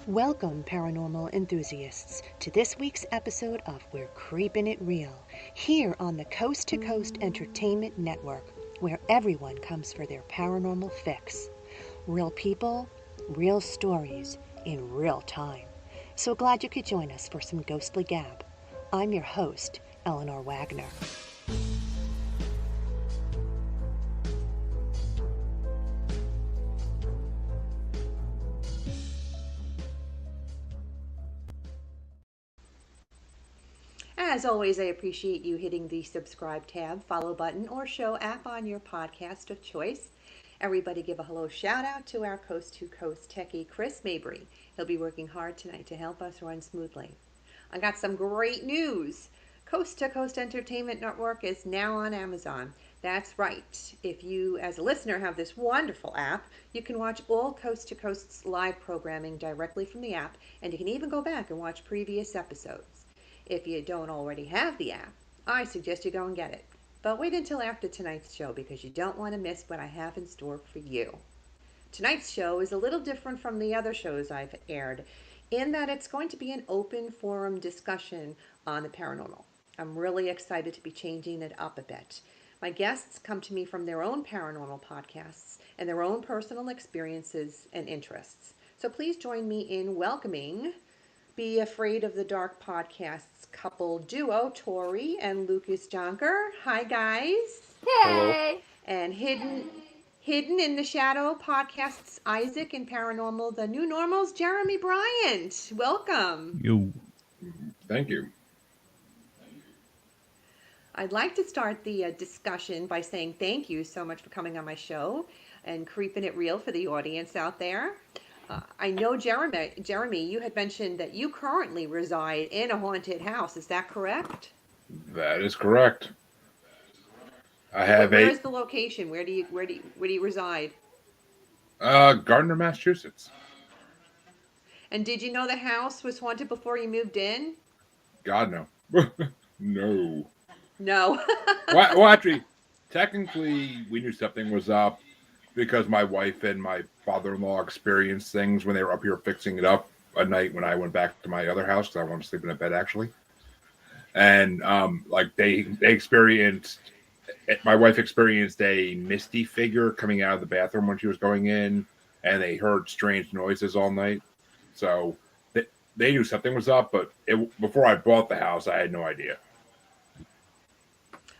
Welcome, paranormal enthusiasts, to this week's episode of We're Creepin It Reel, here on the Coast to Coast Entertainment Network, where everyone comes for their paranormal fix. Real people, real stories, in real time. So glad you could join us for some ghostly gab. I'm your host, Eleanor Wagner. As always, I appreciate you hitting the subscribe tab, follow button, or show app on your podcast of choice. Everybody give a hello shout out to our Coast to Coast techie, Chris Mabry. He'll be working hard tonight to help us run smoothly. I got some great news. Coast to Coast Entertainment Network is now on Amazon. That's right. If you, as a listener, have this wonderful app, you can watch all Coast to Coast's live programming directly from the app, and you can even go back and watch previous episodes. If you don't already have the app, I suggest you go and get it. But wait until after tonight's show because you don't want to miss what I have in store for you. Tonight's show is a little different from the other shows I've aired in that it's going to be an open forum discussion on the paranormal. I'm really excited to be changing it up a bit. My guests come to me from their own paranormal podcasts and their own personal experiences and interests. So please join me in welcoming Be Afraid of the Dark podcast's couple duo, Tori and Lucas Jonker. Hi, guys. Hey. And hidden in the shadow podcast's Isaac and Paranormal, the New Normal's Jeremy Bryant. Welcome. You. Thank you. I'd like to start the discussion by saying thank you so much for coming on my show and Creepin It Reel for the audience out there. I know, Jeremy, you had mentioned that you currently reside in a haunted house. Is that correct? That is correct. I have Where is the location? Where do you reside? Gardner, Massachusetts. And did you know the house was haunted before you moved in? God, no. No. No. Well, actually, technically, we knew something was up because my wife and my father-in-law experienced things when they were up here fixing it up a night when I went back to my other house because I wanted to sleep in a bed, actually. And, they experienced... My wife experienced a misty figure coming out of the bathroom when she was going in, and they heard strange noises all night. So they knew something was up, but before I bought the house, I had no idea.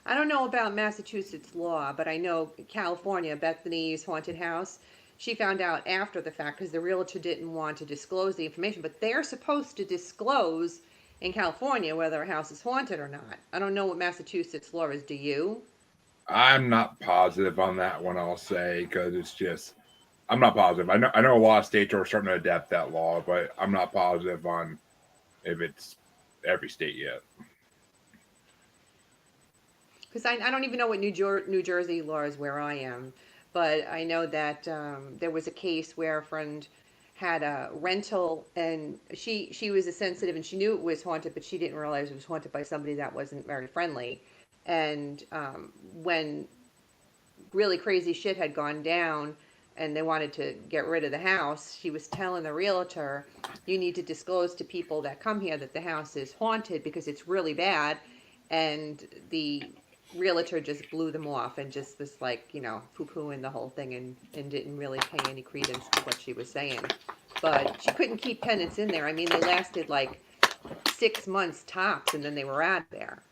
I don't know about Massachusetts law, but I know California, Bethany's haunted house, she found out after the fact because the realtor didn't want to disclose the information, but they're supposed to disclose in California whether a house is haunted or not. I don't know what Massachusetts law is. Do you? I'm not positive on that one, I'll say, because it's just, I'm not positive. I know a lot of states are starting to adapt that law, but I'm not positive on if it's every state yet. Because I don't even know what New Jersey law is where I am, but I know that there was a case where a friend had a rental, and she was a sensitive, and she knew it was haunted, but she didn't realize it was haunted by somebody that wasn't very friendly. And when really crazy shit had gone down and they wanted to get rid of the house, she was telling the realtor, you need to disclose to people that come here that the house is haunted because it's really bad. And the realtor just blew them off and just was like, poo-pooing the whole thing and didn't really pay any credence to what she was saying. But she couldn't keep tenants in there. I mean, they lasted like 6 months tops, and then they were out there.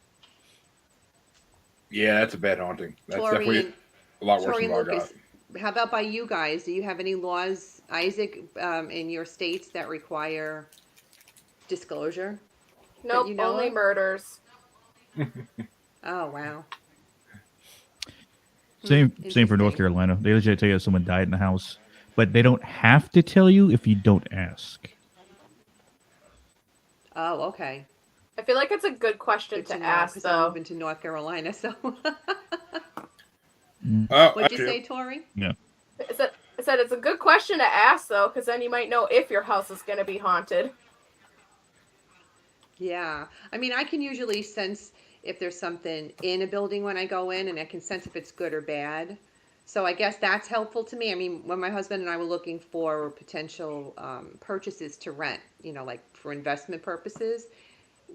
Yeah, that's a bad haunting. That's definitely a lot worse than Lucas, how about by you guys? Do you have any laws, Isaac, in your states that require disclosure? Nope, only murders. Oh, wow. Same for North Carolina. They legit tell you someone died in the house, but they don't have to tell you if you don't ask. Oh, okay. I feel like it's a good question to ask, though. I'm moving to North Carolina, so. What'd you say, Tori? Yeah. I said it's a good question to ask, though, because then you might know if your house is going to be haunted. Yeah. I mean, I can usually sense if there's something in a building when I go in, and I can sense if it's good or bad. So I guess that's helpful to me. I mean, when my husband and I were looking for potential purchases to rent, like for investment purposes,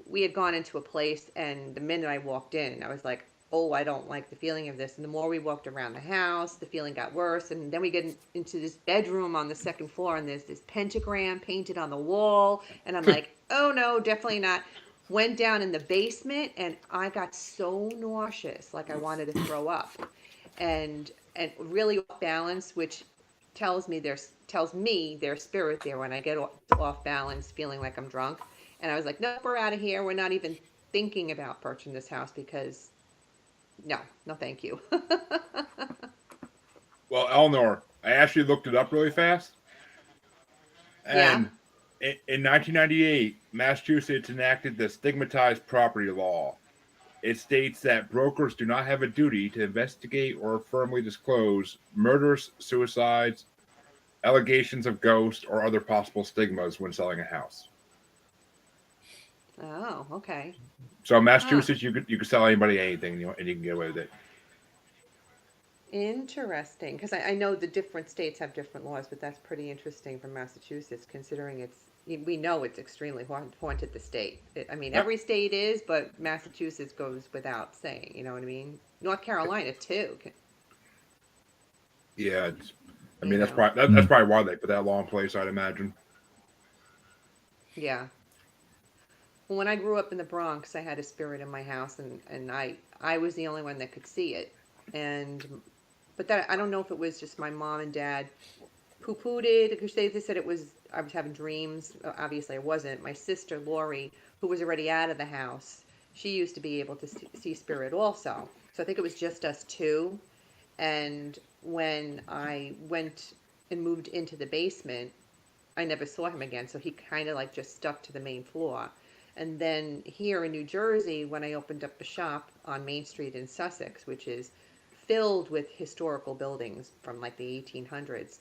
we had gone into a place, and the minute I walked in, I was like, oh, I don't like the feeling of this. And the more we walked around the house, the feeling got worse. And then we get into this bedroom on the second floor, and there's this pentagram painted on the wall. And I'm like, oh no, definitely not. Went down in the basement, and I got so nauseous, like I wanted to throw up, and really off balance, which tells me there's spirit there when I get off balance, feeling like I'm drunk. And I was like, nope, we're out of here. We're not even thinking about purchasing this house because no, no, thank you. Well, Eleanor, I actually looked it up really fast. Yeah. And in 1998, Massachusetts enacted the stigmatized property law. It states that brokers do not have a duty to investigate or firmly disclose murders, suicides, allegations of ghosts, or other possible stigmas when selling a house. Oh, okay. So in Massachusetts, you could sell anybody anything, and you can get away with it. Interesting. Because I know the different states have different laws, but that's pretty interesting for Massachusetts, considering we know it's extremely haunted, the state. I mean, every state is, but Massachusetts goes without saying, you know what I mean? North Carolina, too. Yeah, I You mean that's know. probably why they put that law in place, I'd imagine. Yeah. Well, when I grew up in the Bronx, I had a spirit in my house, and I was the only one that could see it. But that, I don't know if it was just my mom and dad poo-pooed it, because they said I was having dreams. Obviously, I wasn't. My sister Lori, who was already out of the house, she used to be able to see spirit also. So I think it was just us two. And when I went and moved into the basement, I never saw him again. So he kind of like just stuck to the main floor. And then here in New Jersey, when I opened up a shop on Main Street in Sussex, which is filled with historical buildings from like the 1800s,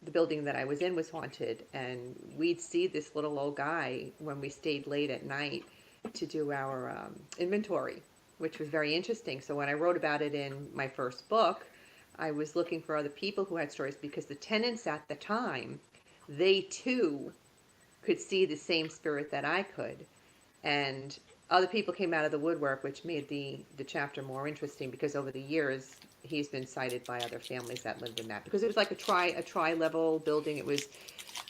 the building that I was in was haunted, and we'd see this little old guy when we stayed late at night to do our inventory, which was very interesting. So when I wrote about it in my first book, I was looking for other people who had stories, because the tenants at the time, they too could see the same spirit that I could. And other people came out of the woodwork, which made the chapter more interesting, because over the years he's been cited by other families that lived in that, because it was like a tri level building. It was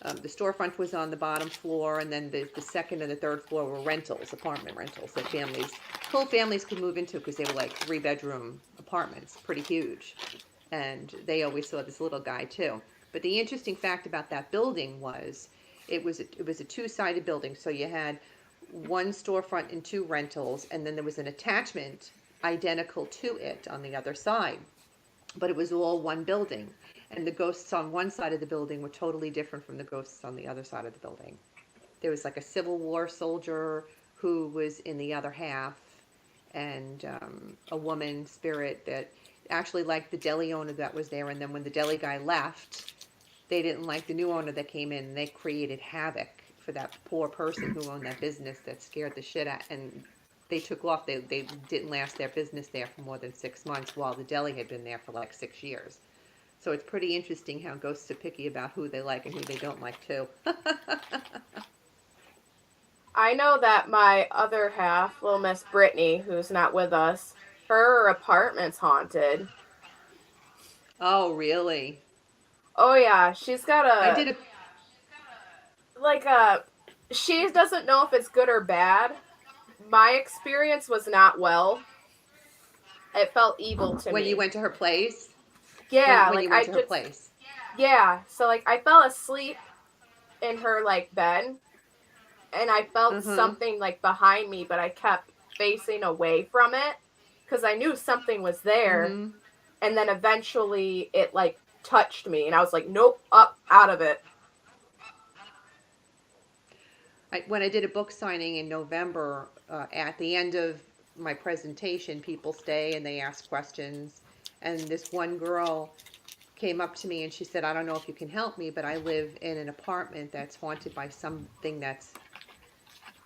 the storefront was on the bottom floor, and then the second and the third floor were apartment rentals that whole families could move into, because they were like 3-bedroom apartments, pretty huge. And they always saw this little guy too. But the interesting fact about that building was it was a two-sided building. So you had one storefront and 2 rentals, and then there was an attachment identical to it on the other side. But it was all one building. And the ghosts on one side of the building were totally different from the ghosts on the other side of the building. There was like a Civil War soldier who was in the other half, and a woman spirit that actually liked the deli owner that was there. And then when the deli guy left, they didn't like the new owner that came in, and they created havoc for that poor person who owned that business that scared the shit out. And they took off. They didn't last their business there for more than 6 months, while the deli had been there for like 6 years. So it's pretty interesting how ghosts are picky about who they like and who they don't like too. I know that my other half, little Miss Brittany, who's not with us, her apartment's haunted. Oh, really? Oh yeah, she's got I did a like she doesn't know if it's good or bad. My experience was not well. It felt evil to when me. you went to her place. Yeah, When like you went I to her just place. yeah, so like I fell asleep in her like bed, and I felt Mm-hmm. something like behind me, but I kept facing away from it because I knew something was there. Mm-hmm. And then eventually it like touched me, and I was like, nope, up, out of it. When I did a book signing in November, at the end of my presentation, people stay and they ask questions. And this one girl came up to me and she said, I don't know if you can help me, but I live in an apartment that's haunted by something that's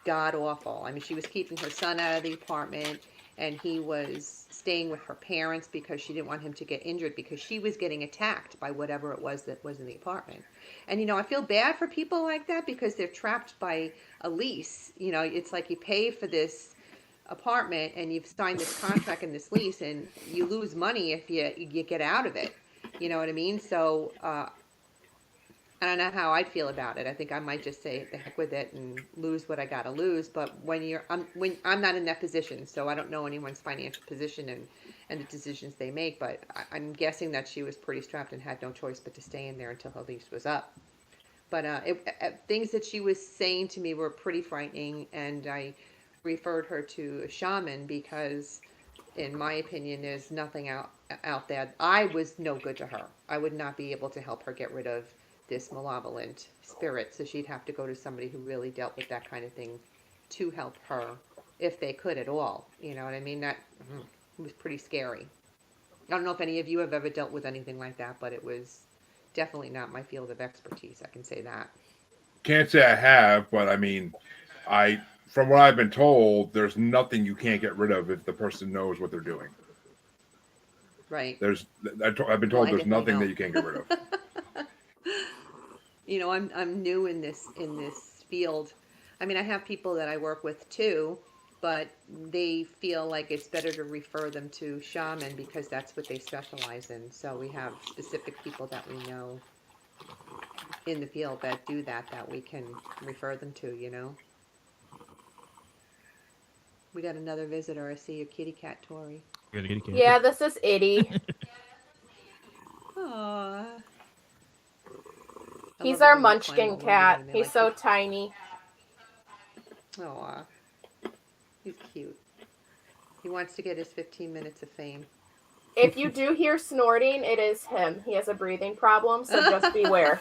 god awful. I mean, she was keeping her son out of the apartment. and he was staying with her parents because she didn't want him to get injured because she was getting attacked by whatever it was that was in the apartment. And I feel bad for people like that because they're trapped by a lease. It's like you pay for this apartment and you've signed this contract and this lease, and you lose money if you get out of it. You know what I mean? So I don't know how I'd feel about it. I think I might just say the heck with it and lose what I gotta lose. But when I'm not in that position, so I don't know anyone's financial position and the decisions they make. But I'm guessing that she was pretty strapped and had no choice but to stay in there until her lease was up. But things that she was saying to me were pretty frightening, and I referred her to a shaman because, in my opinion, there's nothing out there. I was no good to her. I would not be able to help her get rid of this malevolent spirit, so she'd have to go to somebody who really dealt with that kind of thing to help her, if they could at all. You know what I mean? That was pretty scary. I don't know if any of you have ever dealt with anything like that, but it was definitely not my field of expertise. I can say that. Can't say I have, but I mean, from what I've been told, there's nothing you can't get rid of if the person knows what they're doing. Right. I've been told there's nothing that you can't get rid of. I'm new in this field. I mean, I have people that I work with too, but they feel like it's better to refer them to shaman because that's what they specialize in. So we have specific people that we know in the field that do that we can refer them to. We got another visitor. I see your kitty cat, Tori. Yeah, this is Itty. Aww. He's our munchkin cat. He's so tiny. Aw. He's cute. He wants to get his 15 minutes of fame. If you do hear snorting, it is him. He has a breathing problem, so just beware.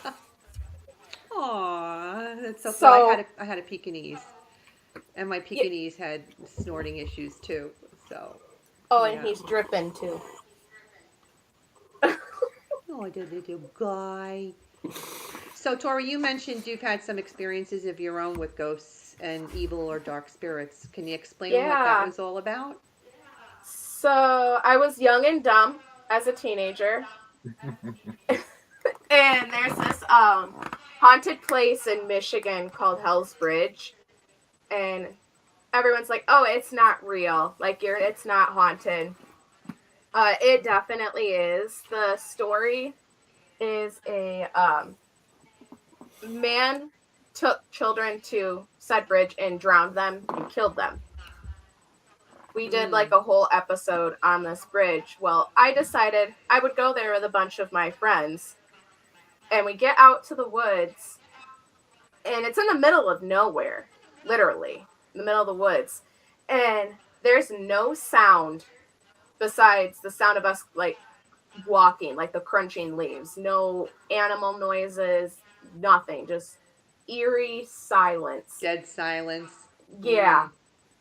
Aw, that's so I had a Pekingese, and my Pekingese had snorting issues too. So. Oh, and he's dripping too. Oh, the little guy. So, Tori, you mentioned you've had some experiences of your own with ghosts and evil or dark spirits. Can you explain what that was all about? So, I was young and dumb as a teenager. And there's this haunted place in Michigan called Hell's Bridge. And everyone's like, oh, it's not real. Like, it's not haunted. It definitely is. The story is a man took children to said bridge and drowned them and killed them. We did like a whole episode on this bridge. Well, I decided I would go there with a bunch of my friends. And we get out to the woods. And it's in the middle of nowhere. Literally. In the middle of the woods. And there's no sound besides the sound of us like walking, like the crunching leaves. No animal noises, nothing. Just eerie silence. Dead silence. Yeah.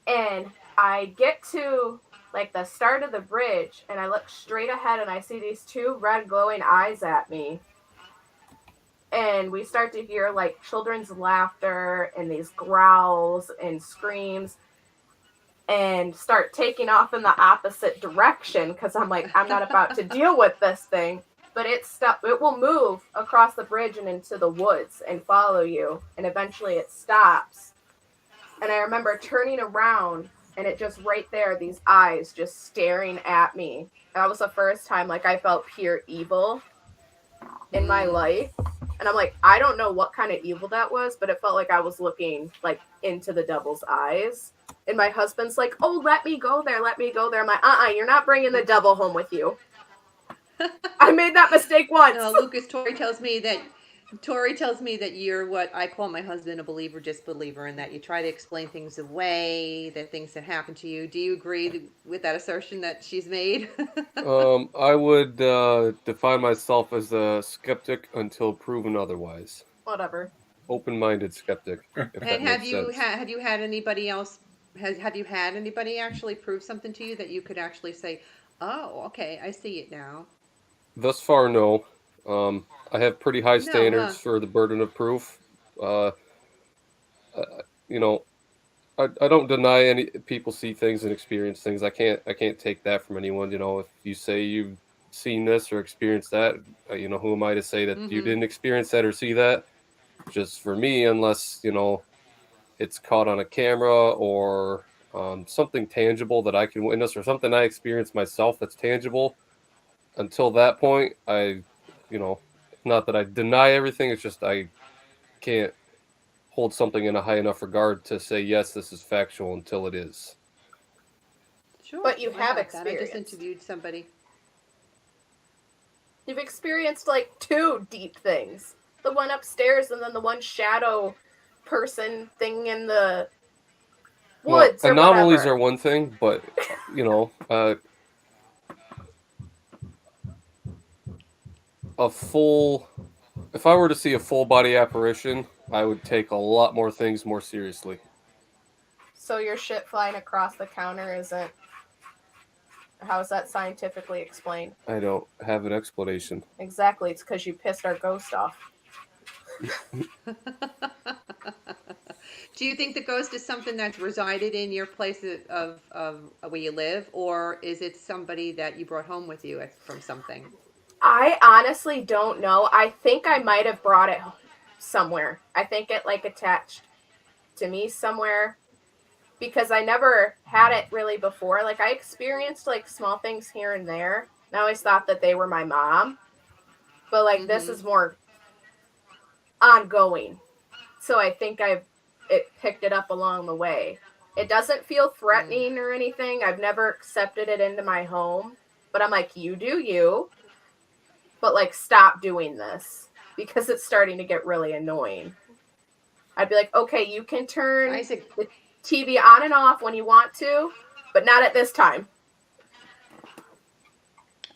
And I get to like the start of the bridge and I look straight ahead and I see these two red glowing eyes at me. And we start to hear like children's laughter and these growls and screams and start taking off in the opposite direction because I'm like, I'm not about to deal with this thing. But it will move across the bridge and into the woods and follow you. And eventually it stops. And I remember turning around and it just right there, these eyes just staring at me. And that was the first time like I felt pure evil in my life. And I'm like, I don't know what kind of evil that was, but it felt like I was looking like into the devil's eyes. And my husband's like, oh, let me go there. Let me go there. I'm like, you're not bringing the devil home with you. I made that mistake once. Lucas, Tori tells me that you're what I call my husband a believer, disbeliever, and that you try to explain things away, that things that happen to you. Do you agree with that assertion that she's made? I would define myself as a skeptic until proven otherwise. Whatever. Open-minded skeptic. And have you had anybody else? Have you had anybody actually prove something to you that you could actually say, "Oh, okay, I see it now"? Thus far, no. I have pretty high standards for the burden of proof. You know, I don't deny any people see things and experience things. I can't take that from anyone. You know, if you say you've seen this or experienced that, who am I to say that you Mm-hmm. didn't experience that or see that? Just for me, unless it's caught on a camera or something tangible that I can witness or something I experienced myself that's tangible. Until that point, you know, not that I deny everything. It's just I can't hold something in a high enough regard to say yes, this is factual until it is. Sure, But you I have got that. I just experienced. interviewed somebody. You've experienced like two deep things. The one upstairs and then the one shadow person thing in the Well, woods or anomalies are whatever. one thing, but you know, uh, a full. If I were to see a full body apparition, I would take a lot more things more seriously. So your shit flying across the counter isn't. How is that scientifically explained? I don't have an explanation. Exactly, it's because you pissed our ghost off. Do you think the ghost is something that's resided in your place of where you live, or is it somebody that you brought home with you from something? I honestly don't know. I think I might have brought it somewhere. I think it like attached to me somewhere because I never had it really before. Like I experienced like small things here and there. And I always thought that they were my mom, but like this Mm-hmm. is more ongoing. So I think I've it picked it up along the way. It doesn't feel Mm. threatening or anything. I've never accepted it into my home, but I'm like, you do you, but like stop doing this because it's starting to get really annoying. I'd be like, okay, you can turn Isaac, the TV on and off when you want to, but not at this time.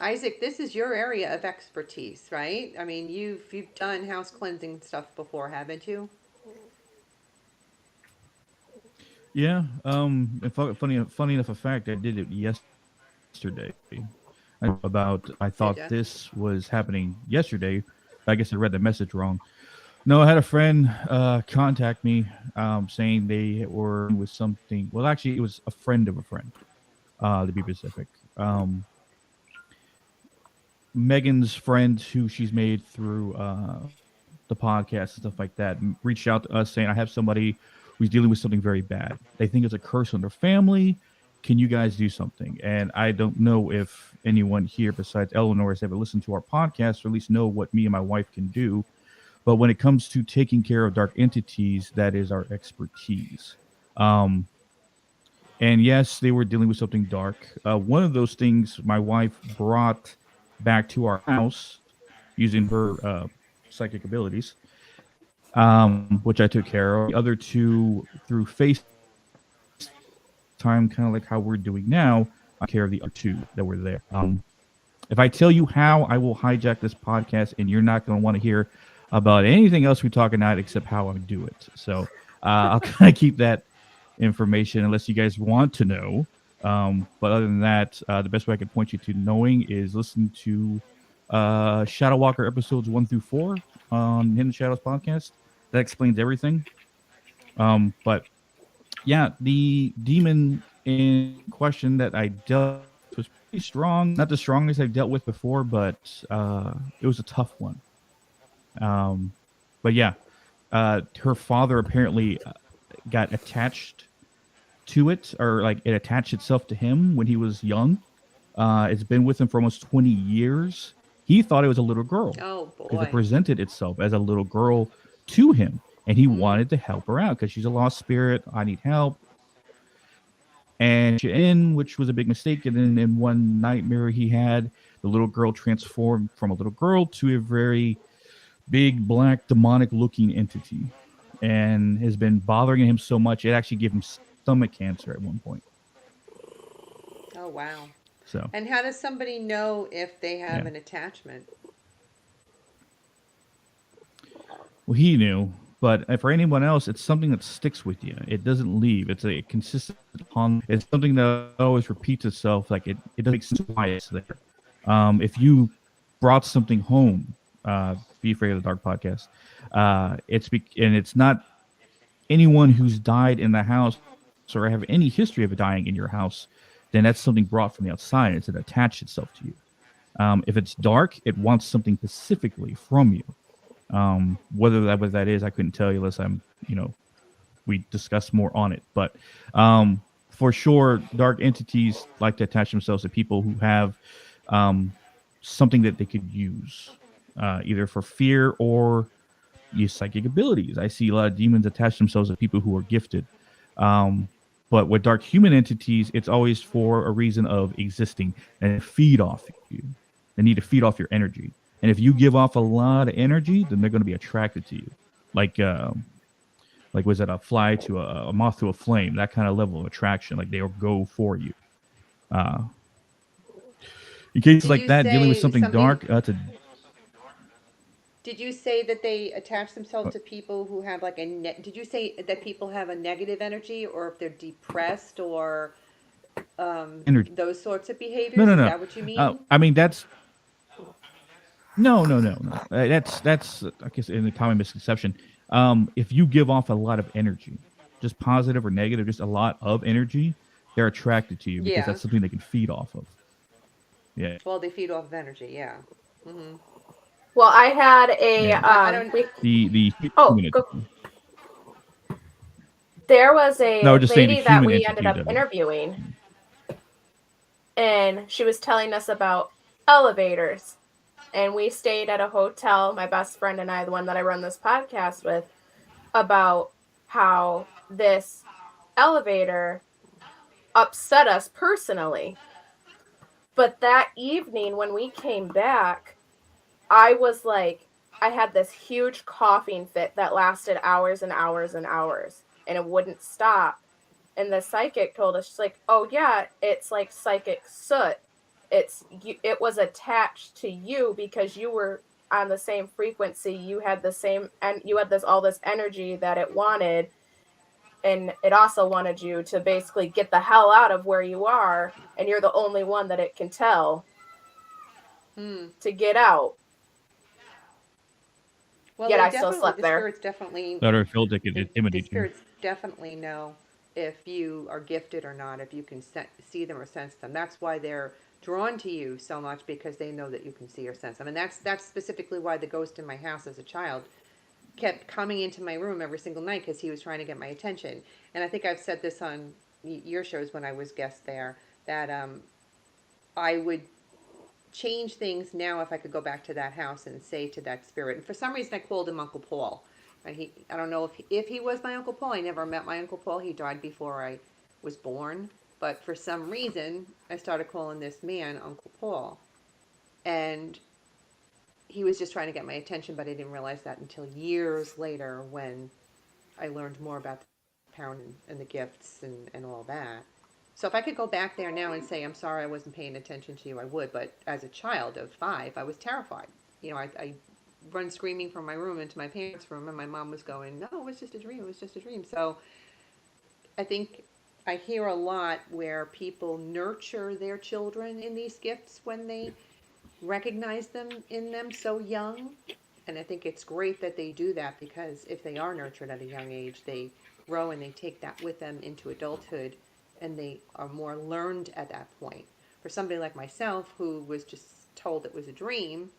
Isaac, this is your area of expertise, right? I mean, you've done house cleansing stuff before, haven't you? Yeah. Funny enough, a fact, I did it yesterday. I Did thought ya? this was happening yesterday. I guess I read the message wrong. No, I had a friend contact me saying they were with something. Well, actually, it was a friend of a friend, to be specific. Megan's friend, who she's made through the podcast and stuff like that, reached out to us saying, I have somebody who's dealing with something very bad. They think it's a curse on their family. Can you guys do something? And I don't know if anyone here besides Eleanor has ever listened to our podcast or at least know what me and my wife can do. But when it comes to taking care of dark entities, that is our expertise. Um, and yes, they were dealing with something dark. One of those things my wife brought back to our house using her psychic abilities, which I took care of. The other two through FaceTime, kind of like how we're doing now, I took care of the other two that were there. If I tell you how, I will hijack this podcast, and you're not going to want to hear about anything else we talk about except how I do it. So I'll kind of keep that information unless you guys want to know. But other than that, the best way I can point you to knowing is listen to Shadow Walker episodes 1 through 4 on Hidden Shadows podcast. That explains everything. But yeah, the demon in question that I dealt with was pretty strong. Not the strongest I've dealt with before, but it was a tough one. Um, but yeah, her father apparently got attached to it, or like it attached itself to him when he was young. It's been with him for almost 20 years. He thought it was a little girl Oh because it boy. presented itself as a little girl to him. And he Mm. wanted to help her out because she's a lost spirit. I need help. And she in, which was a big mistake. And then in one nightmare he had, the little girl transformed from a little girl to a very big, black, demonic looking entity and has been bothering him so much it actually gave him stomach cancer at one point. Oh wow. So, And how does somebody know if they yeah. have an attachment? Well, he knew, but for anyone else, it's something that sticks with you. It doesn't leave. It's a consistent haunt. It's something that always repeats itself. Like it doesn't make sense why it's there. If you brought something home, Be Afraid of the Dark podcast, and it's not anyone who's died in the house or have any history of it dying in your house, then that's something brought from the outside. It's attached itself to you. If it's dark, it wants something specifically from you. Whether what that is, I couldn't tell you unless we discuss more on it. But for sure, dark entities like to attach themselves to people who have something that they could use, either for fear or use psychic abilities. I see a lot of demons attach themselves to people who are gifted. But with dark human entities, it's always for a reason of existing and feed off you. They need to feed off your energy. And if you give off a lot of energy, then they're going to be attracted to you. Like was that a fly to a moth to a flame? That kind of level of attraction. Like they'll go for you. In cases Did like you that, dealing with say something something? dark, that's a Did you say that they attach themselves to people who have like did you say that people have a negative energy, or if they're depressed, or energy. those sorts of No, behaviors? no, Is no. that what you mean? I mean, that's no. That's I guess in the common misconception. If you give off a lot of energy, just positive or negative, just a lot of energy, they're attracted to you because Yeah. that's something they can feed off of. Yeah, Well, they feed off of energy. Yeah. Hmm. Well, I had a yeah. I don't. The oh, human entity. there was No, I a was just saying the lady that human we ended entity up that. interviewing, and she was telling us about elevators. And we stayed at a hotel, my best friend and I, the one that I run this podcast with, about how this elevator upset us personally. But that evening when we came back, I was like, I had this huge coughing fit that lasted hours and hours and hours, and it wouldn't stop. And the psychic told us, she's like, "Oh yeah, it's like psychic soot. It was attached to you because you were on the same frequency. You had the same, and you had this energy that it wanted, and it also wanted you to basically get the hell out of where you are, and you're the only one that it can tell Hmm. to get out." Well, Yet they I still definitely, slept the there. spirits definitely, That are filled that could the intimidate you. spirits definitely know if you are gifted or not, if you can see them or sense them. That's why they're drawn to you so much, because they know that you can see or sense them. And that's specifically why the ghost in my house as a child kept coming into my room every single night, because he was trying to get my attention. And I think I've said this on your shows when I was guest there, that I would change things now if I could go back to that house and say to that spirit. And for some reason, I called him Uncle Paul. And I don't know if he was my Uncle Paul. I never met my Uncle Paul. He died before I was born. But for some reason, I started calling this man Uncle Paul. And he was just trying to get my attention, but I didn't realize that until years later, when I learned more about the power and the gifts and all that. So if I could go back there now and say, "I'm sorry, I wasn't paying attention to you," I would. But as a child of 5, I was terrified. I run screaming from my room into my parents' room, and my mom was going, "No, it was just a dream. It was just a dream." So I think I hear a lot where people nurture their children in these gifts when they recognize them in them so young. And I think it's great that they do that, because if they are nurtured at a young age, they grow and they take that with them into adulthood, and they are more learned at that point. For somebody like myself, who was just told it was a dream,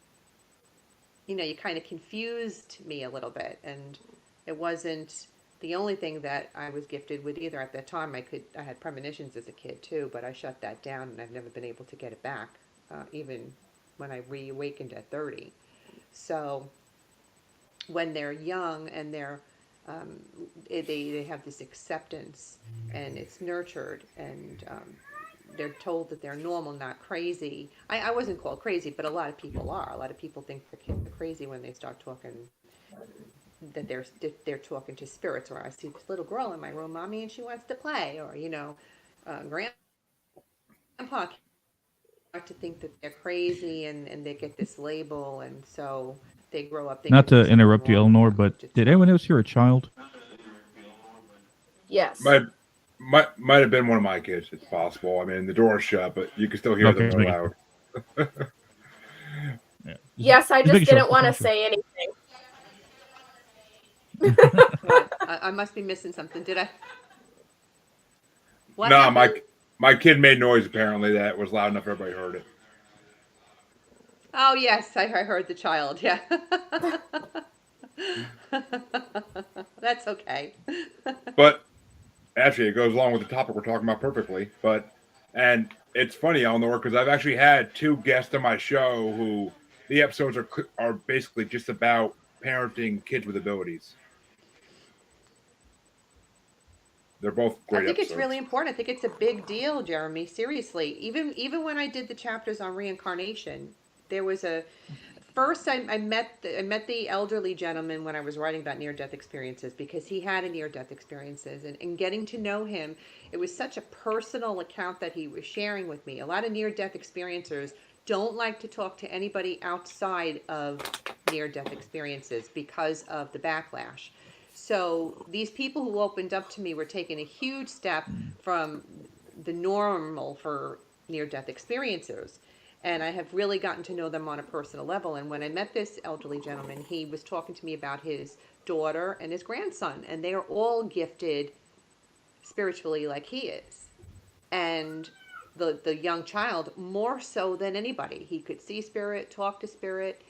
you kind of confused me a little bit. And it wasn't the only thing that I was gifted with either. At that time, I had premonitions as a kid too, but I shut that down, and I've never been able to get it back, even when I reawakened at 30. So when they're young and they have this acceptance, and it's nurtured, and they're told that they're normal, not crazy. I wasn't called crazy, but a lot of people are. A lot of people think the kids are crazy when they start talking, that they're talking to spirits. Or I see this little girl in my room, "Mommy, and she wants to play," or grandpa start to think that they're crazy, and they get this label, and so they grow up thinking Not to there's something interrupt you, wrong with Eleanor, them, but which it's did not. anyone else hear a child? Yes. Might have been one of my kids. It's possible. I mean, the door's shut, but you can still hear Okay, them. They're loud. Yeah. Yes, I Just just making sure. didn't want to Just making say anything. What? I must be missing something. Did I? What No, happened? my kid made noise apparently that was loud enough everybody heard it. Oh yes, I heard the child. Yeah. That's okay. But actually, it goes along with the topic we're talking about perfectly. And it's funny, Eleanor, because I've actually had two guests on my show who the episodes are basically just about parenting kids with abilities. They're both I great think it's really episodes. important. I think it's a big deal, Jeremy. Seriously, even when I did the chapters on reincarnation, there was a first I met the elderly gentleman when I was writing about near death experiences because he had a near death experiences and getting to know him, it was such a personal account that he was sharing with me. A lot of near death experiencers don't like to talk to anybody outside of near death experiences because of the backlash. So these people who opened up to me were taking a huge step from the normal for near death experiencers. And I have really gotten to know them on a personal level. And when I met this elderly gentleman, he was talking to me about his daughter and his grandson, and they are all gifted spiritually like he is. And the young child more so than anybody. He could see spirit, talk to spirit,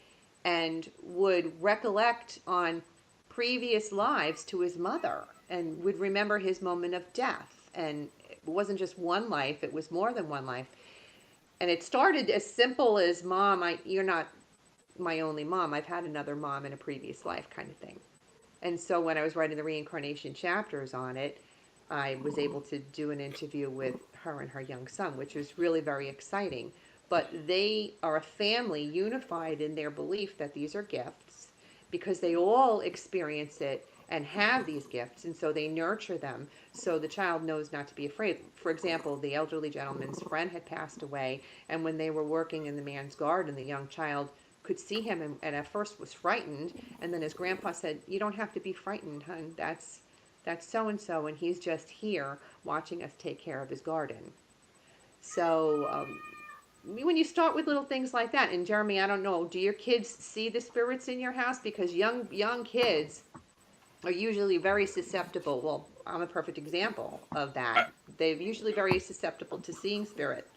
and would recollect on previous lives to his mother and would remember his moment of death. And it wasn't just one life, it was more than one life. And it started as simple as, Mom, you're not my only mom. I've had another mom in a previous life, kind of thing. And so when I was writing the reincarnation chapters on it, I was able to do an interview with her and her young son, which was really very exciting. But they are a family unified in their belief that these are gifts because they all experience it and have these gifts, and so they nurture them so the child knows not to be afraid. For example, the elderly gentleman's friend had passed away, and when they were working in the man's garden, the young child could see him and at first was frightened, and then his grandpa said, "You don't have to be frightened, hon. That's so and so, and he's just here watching us take care of his garden." So when you start with little things like that, and Jeremy, I don't know, do your kids see the spirits in your house? Because young kids are usually very susceptible. Well, I'm a perfect example of that. I, They're usually very susceptible to seeing spirit.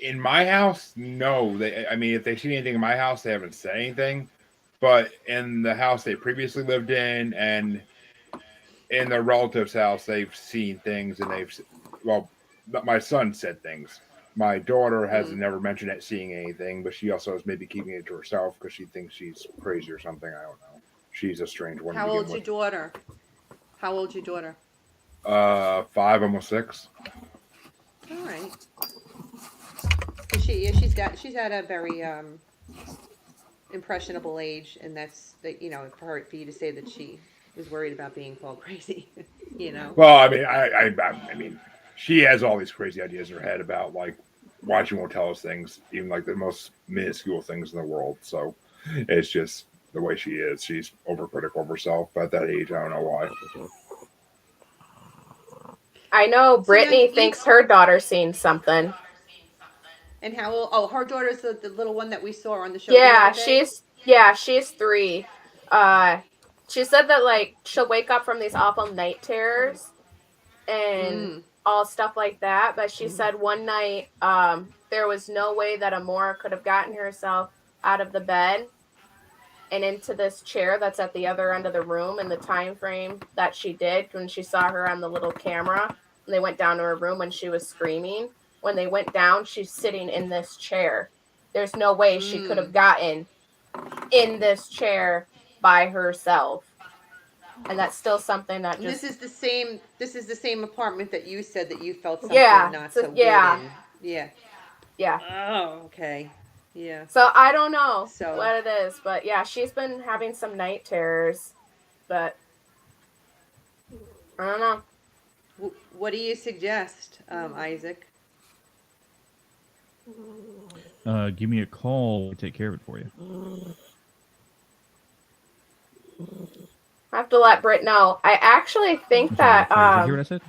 in my house, no. I mean, if they see anything in my house, they haven't said anything. But in the house they previously lived in, and in their relative's house, they've seen things, and well, my son said things. My daughter has Hmm. never mentioned it, seeing anything, but she also is maybe keeping it to herself because she thinks she's crazy or something. I don't know. She's a strange one to How begin old's with. your daughter? How old's your daughter? 5, almost 6. All right. 'Cause she's at a very impressionable age, and that's that, for you to say that she was worried about being called crazy, you know. Well, I mean, I mean, she has all these crazy ideas in her head about like why she won't tell us things, even like the most minuscule things in the world. So it's just the way she is. She's overcritical of herself. But at that age, I don't know why. I know So now Brittany you thinks her daughter's seen something. and how old? Oh, her daughter's the little one that we saw on the show the other Yeah, day. she's 3. Uh, she said that like she'll wake up from these awful night terrors and Mm. all stuff like that. But she said one night there was no way that Amora could have gotten herself out of the bed and into this chair that's at the other end of the room in the time frame that she did when she saw her on the little camera. And they went down to her room when she was screaming. When they went down, she's sitting in this chair. There's no way she could have Mm. gotten in this chair by herself. And that's still something that And this just, is the same. This is the same apartment that you said that you felt something yeah, not so, so good yeah, in. Yeah. yeah. Oh, okay. Yeah. So I don't know So, what it is, but yeah, she's been having some night terrors, but I don't know. what do you suggest, Isaac? Give me a call. We take care of it for you. I have to let Britt know. I actually think I'm sorry, that Fred, did you hear what I said?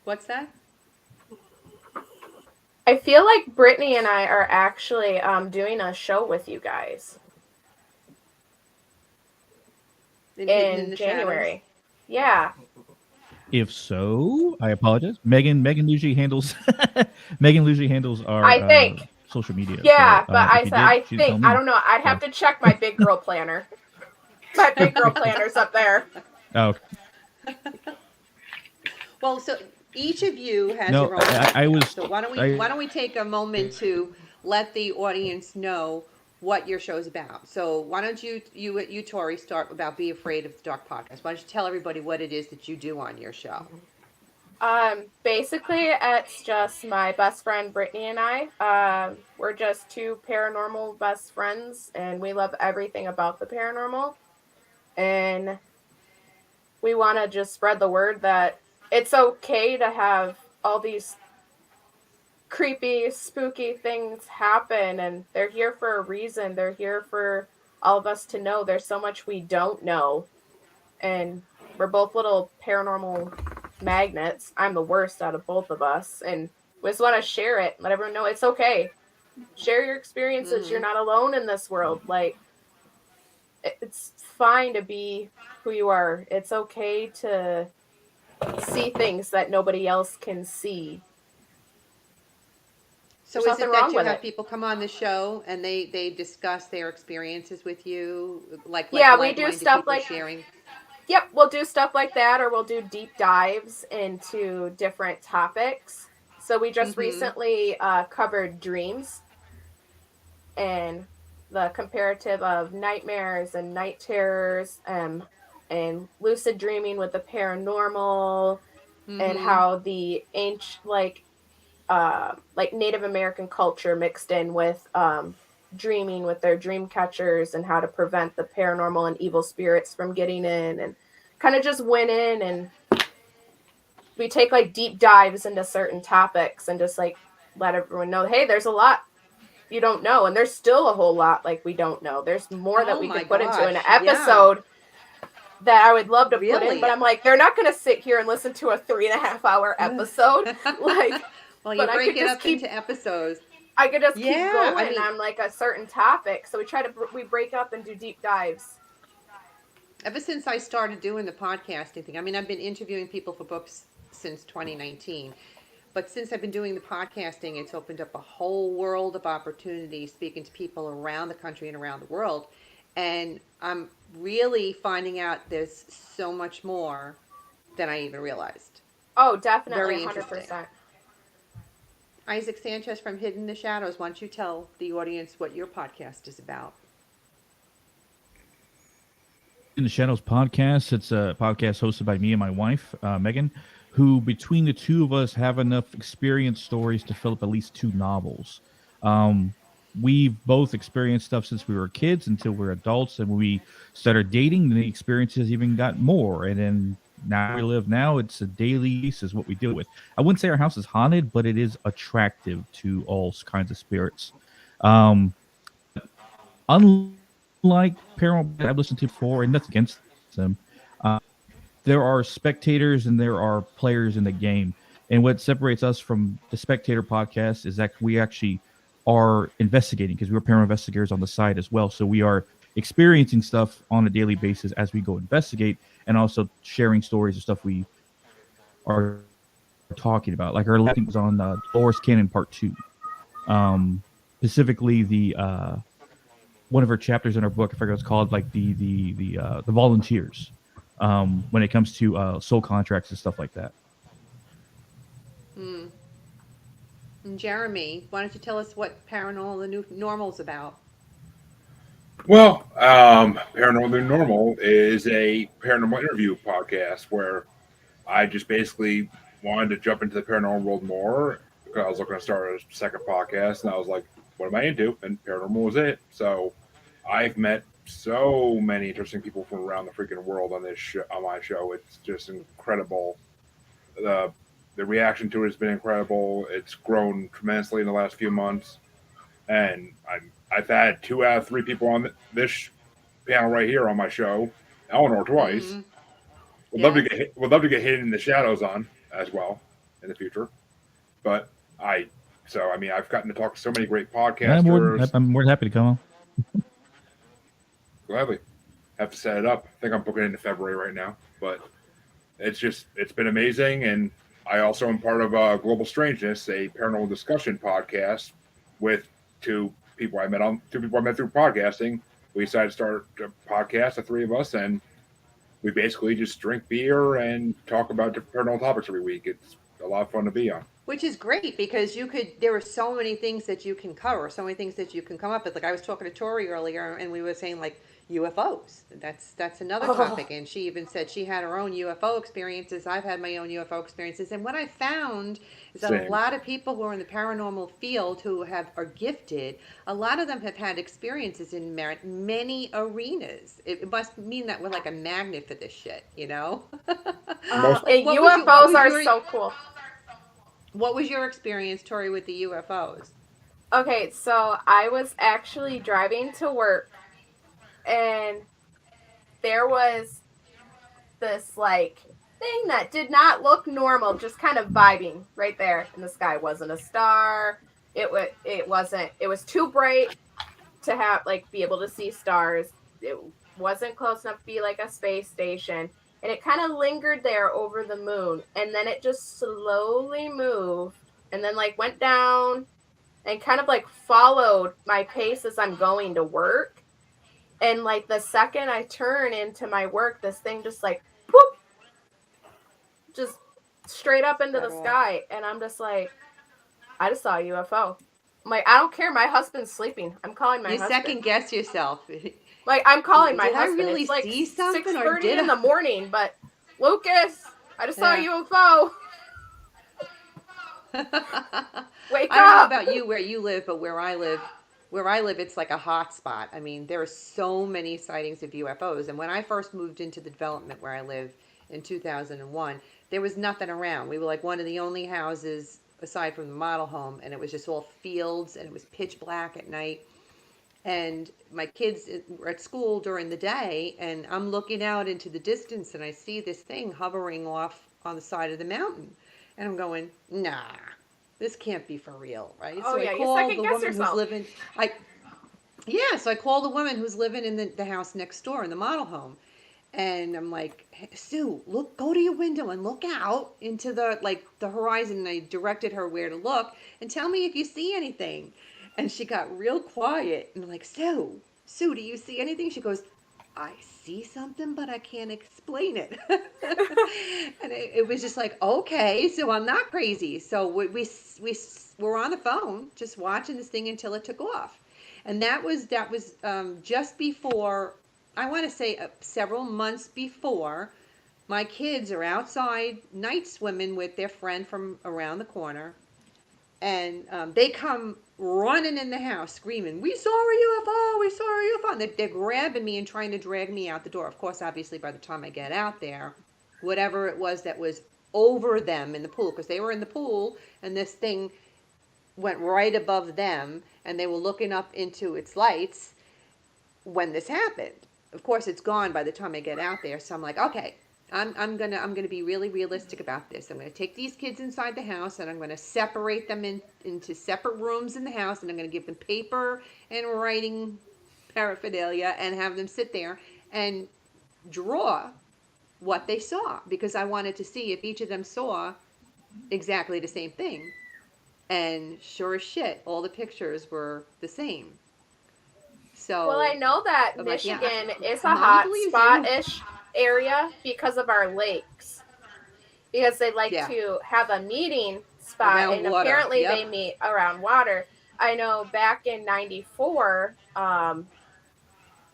What's that? I feel like Brittany and I are actually doing a show with you guys Hidden in in the shadows. January. Yeah. If so, I apologize. Megan usually handles Megan usually handles our I think. social media. Yeah, So but if I you said did, I she didn't tell think I me. don't know. I'd have So, to check my big girl planner. My big girl planner's up there. oh Well, so each of you has no, your own I podcast. was So why don't we I why don't we take a moment to let the audience know what your show's about? So why don't you Tori start about Be Afraid of the Dark podcast? Why don't you tell everybody what it is that you do on your show? Basically, it's just my best friend Brittany and I. We're just two paranormal best friends, and we love everything about the paranormal. And we want to just spread the word that it's okay to have all these creepy, spooky things happen, and they're here for a reason. They're here for all of us to know. There's so much we don't know, and we're both little paranormal magnets. I'm the worst out of both of us, and we just want to share it, let everyone know it's okay. Share your experiences. You're Mm-hmm. not alone in this world. Like, it's fine to be who you are. It's okay to see things that nobody else can see. So There's is nothing it that wrong you with have it. people come on the show and they discuss their experiences with you, Yeah, we do like-minded stuff people like, sharing? yep, we'll do stuff like that, or we'll do deep dives into different topics. So we just Mm-hmm. recently covered dreams and the comparative of nightmares and night terrors, and lucid dreaming with the paranormal, and Mm-hmm. how the ancient, like Native American culture mixed in with dreaming with their dream catchers, and how to prevent the paranormal and evil spirits from getting in, and kind of just went in, and we take like deep dives into certain topics and just like let everyone know, hey, there's a lot you don't know, and there's still a whole lot like we don't know. There's more that Oh we my could put into an gosh. Yeah. episode that I would love to put in, Really? but I'm like, they're not going to sit here and listen to a 3.5 hour episode. Like, Well, you but break it up into episodes. I could just keep Yeah, I going mean, on like a certain topic. So we break up and do deep dives. ever since I started doing the podcasting thing, I mean, I've been interviewing people for books since 2019. But since I've been doing the podcasting, it's opened up a whole world of opportunities speaking to people around the country and around the world. And I'm really finding out there's so much more than I even realized. Oh, definitely Very interesting. 100%. Isaac Sanchez from Hidden in the Shadows, why don't you tell the audience what your podcast is about? in the Shadows podcast. It's a podcast hosted by me and my wife, Megan, who between the two of us have enough experience stories to fill up at least two novels. Um, we've both experienced stuff since we were kids until we're adults, and when we started dating, the experiences even got more. And then now we live now, it's a daily basis what we deal with. I wouldn't say our house is haunted, but it is attractive to all kinds of spirits. Um, Unlike paranormal that I've listened to before, and that's against them, uh, there are spectators and there are players in the game. And what separates us from the spectator podcast is that we actually are investigating, because we're paranormal investigators on the side as well. So we are experiencing stuff on a daily basis as we go investigate, and also sharing stories of stuff we are talking about. Like our last was on Dolores Cannon Part 2. Specifically one of her chapters in her book, I forget what it's called, like the volunteers, when it comes to soul contracts and stuff like that. Hmm. And Jeremy, why don't you tell us what Paranormal the New Normal's about? Well, Paranormal Normal is a paranormal interview podcast where I just basically wanted to jump into the paranormal world more because I was looking to start a second podcast, and I was like, what am I into? And paranormal was it. So I've met so many interesting people from around the freaking world on on my show. It's just incredible. The the reaction to it has been incredible. It's grown tremendously in the last few months, and I've had 2 out of 3 people on this panel right here on my show, Eleanor twice. Mm-hmm. Would Yes. love to get Hidden in the Shadows on as well in the future. But I mean, I've gotten to talk to so many great podcasters. I'm more than happy to come on. Gladly have to set it up. I think I'm booking it into February right now, but it's been amazing. And I also am part of Global Strangeness, a paranormal discussion podcast with two people I met through podcasting. We decided to start a podcast, the three of us, and we basically just drink beer and talk about different paranormal topics every week. It's a lot of fun to be on. Which is great because there are so many things that you can cover, so many things that you can come up with. Like I was talking to Tori earlier and we were saying like UFOs. That's another topic. And she even said she had her own UFO experiences. I've had my own UFO experiences. And what I found is that a Same. lot of people who are in the paranormal field who are gifted, a lot of them have had experiences in many arenas. It must mean that we're like a magnet for this shit, you know? Most- Like, what UFOs was are your- so cool. What was your experience, Tori, with the UFOs? Okay, so I was actually driving to work, and there was this like thing that did not look normal, just kind of vibing right there in the sky. It wasn't a star. It wasn't. It was too bright to have like be able to see stars. It wasn't close enough to be like a space station. And it kind of lingered there over the moon, and then it just slowly moved, and then like went down, and kind of like followed my pace as I'm going to work. And like the second I turn into my work, this thing just like whoop, just straight up into the sky, and I'm just like, I just saw a UFO. I'm like, I don't care. My husband's sleeping. I'm calling my You husband. second guess yourself. Like, I'm calling my Did I husband. really It's like see something, or 6:30 did in the I? morning, but Lucas, I just saw a Yeah. UFO. Wake I don't know up. about you where you live, but where I live, it's like a hot spot. I mean, there are so many sightings of UFOs. And when I first moved into the development where I live in 2001, there was nothing around. We were like one of the only houses aside from the model home, and it was just all fields, and it was pitch black at night. And my kids were at school during the day, and I'm looking out into the distance, and I see this thing hovering off on the side of the mountain. And I'm going, nah, this can't be for real, right? Oh, So yeah, I you call second the guess woman yourself. who's living, so I call the woman who's living in the house next door in the model home. And I'm like, hey, Sue, go to your window and look out into the horizon. And I directed her where to look and tell me if you see anything. And she got real quiet and I'm like, Sue, do you see anything? She goes, I see something, but I can't explain it. And it was just like, okay, so I'm not crazy. So we were on the phone just watching this thing until it took off. And that was just before, I want to say several months before, my kids are outside night swimming with their friend from around the corner. And they come running in the house screaming, we saw a UFO, we saw a UFO. And they're grabbing me and trying to drag me out the door. Of course, obviously, by the time I get out there, whatever it was that was over them in the pool, because they were in the pool and this thing went right above them and they were looking up into its lights when this happened. Of course, it's gone by the time I get out there. So I'm like, okay, I'm gonna be really realistic about this. I'm gonna take these kids inside the house and I'm gonna separate them into separate rooms in the house, and I'm gonna give them paper and writing paraphernalia and have them sit there and draw what they saw, because I wanted to see if each of them saw exactly the same thing. And sure as shit, all the pictures were the same. So Well, I know that I'm like, yeah, Michigan is a Mommy hot believes you. spot-ish area because of our lakes. Because they like Yeah. to have a meeting spot, Around and water, apparently yep. they meet around water. I know back in '94,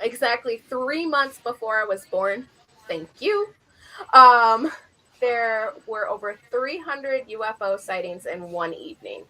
exactly 3 months before I was born, thank you, there were over 300 UFO sightings in one evening.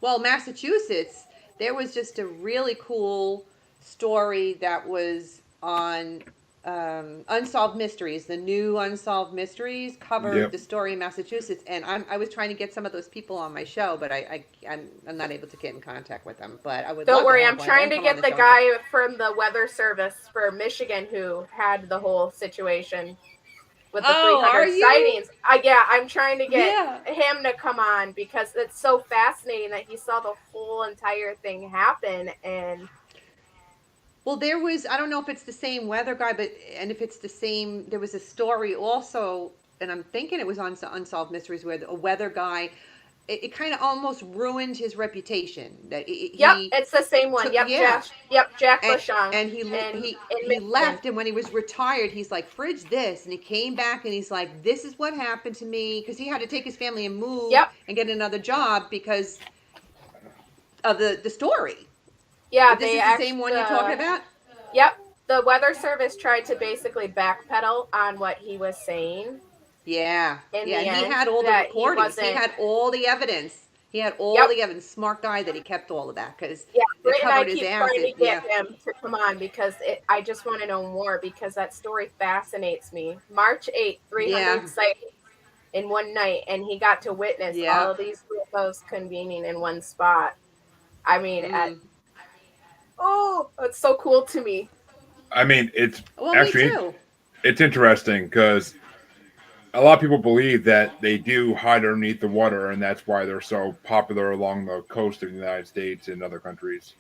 Well, Massachusetts, there was just a really cool story that was on Unsolved Mysteries. The new Unsolved Mysteries covered Yep. the story in Massachusetts, and I was trying to get some of those people on my show, but I'm not able to get in contact with them. But I would. Don't love worry, to have I'm one. trying They'll to come on get the show. guy from the weather service for Michigan who had the whole situation with the Oh, 300 are you? sightings. I'm trying to get Yeah. him to come on because it's so fascinating that he saw the whole entire thing happen. And Well, there was, I don't know if it's the same weather guy, but, and if it's the same, there was a story also, and I'm thinking it was on Unsolved Mysteries, where a weather guy, it kind of almost ruined his reputation. That Yep, he it's the same one. took, Yep, yeah, Jack. Yep, Jack and Bushong, and in he Michigan. left, and when he was retired, he's like, fridge this, and he came back and he's like, this is what happened to me, because he had to take his family and move Yep. and get another job because of the story. Yeah, This they is the same actually. one you're talking about. Yep. The Weather Service tried to basically backpedal on what he was saying Yeah, in yeah, the and he end. had all the That he recordings. He wasn't. had all the evidence. He had all Yep. the evidence. Smart guy that he kept all of that because Yeah, they Britt and I covered his keep ass. trying to Yeah, get him to come on because I just want to know more because that story fascinates me. March 8th, yeah, 300 sightings in one night, and he got to witness yeah. all of these UFOs convening in one spot. I mean, Mm. it's so cool to me. I mean, it's Well, me actually too. it's interesting because a lot of people believe that they do hide underneath the water, and that's why they're so popular along the coast of the United States and other countries.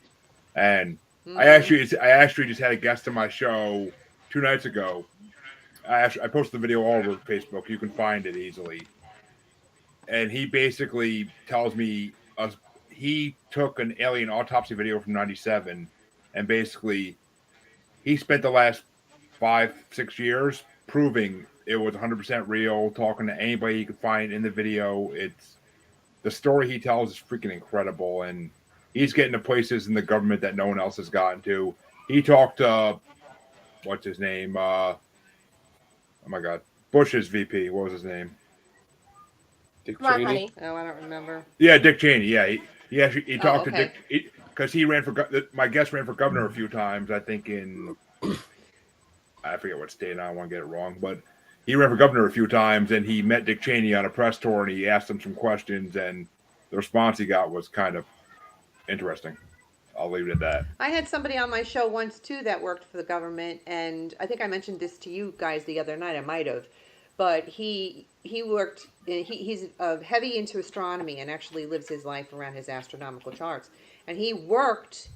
And Mm-hmm. I actually just had a guest on my show 2 nights ago. I posted the video all over Facebook. You can find it easily. And he basically tells me he took an alien autopsy video from '97, and basically he spent the last 5 6 years proving it was 100% real. Talking to anybody he could find in the video, it's the story he tells is freaking incredible, and he's getting to places in the government that no one else has gotten to. He talked to what's his name? Oh my God, Bush's VP. What was his name? Dick Come on, Cheney. honey. Oh, I don't remember. Yeah, Dick Cheney. Yeah, he Oh, talked to okay. Dick because he ran for my guest ran for governor a few times. I think in I forget what state. I don't want to get it wrong, but he ran for governor a few times, and he met Dick Cheney on a press tour, and he asked him some questions, and the response he got was kind of interesting. I'll leave it at that. I had somebody on my show once too that worked for the government, and I think I mentioned this to you guys the other night. I might have, but he worked. He's heavy into astronomy and actually lives his life around his astronomical charts. And he worked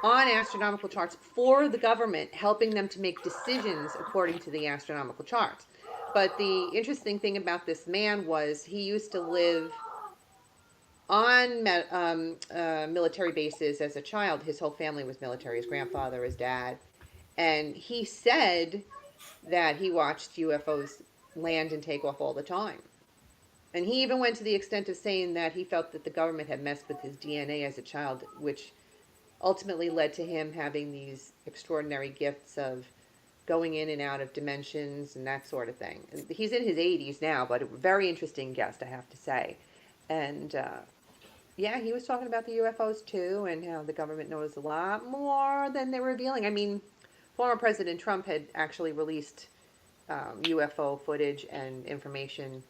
on astronomical charts for the government, helping them to make decisions according to the astronomical charts. But the interesting thing about this man was he used to live on military bases as a child. His whole family was military, his grandfather, his dad. And he said that he watched UFOs land and take off all the time. And he even went to the extent of saying that he felt that the government had messed with his DNA as a child, which ultimately led to him having these extraordinary gifts of going in and out of dimensions and that sort of thing. He's in his 80s now, but a very interesting guest, I have to say. And yeah, he was talking about the UFOs too, and how the government knows a lot more than they're revealing. I mean, former President Trump had actually released UFO footage and information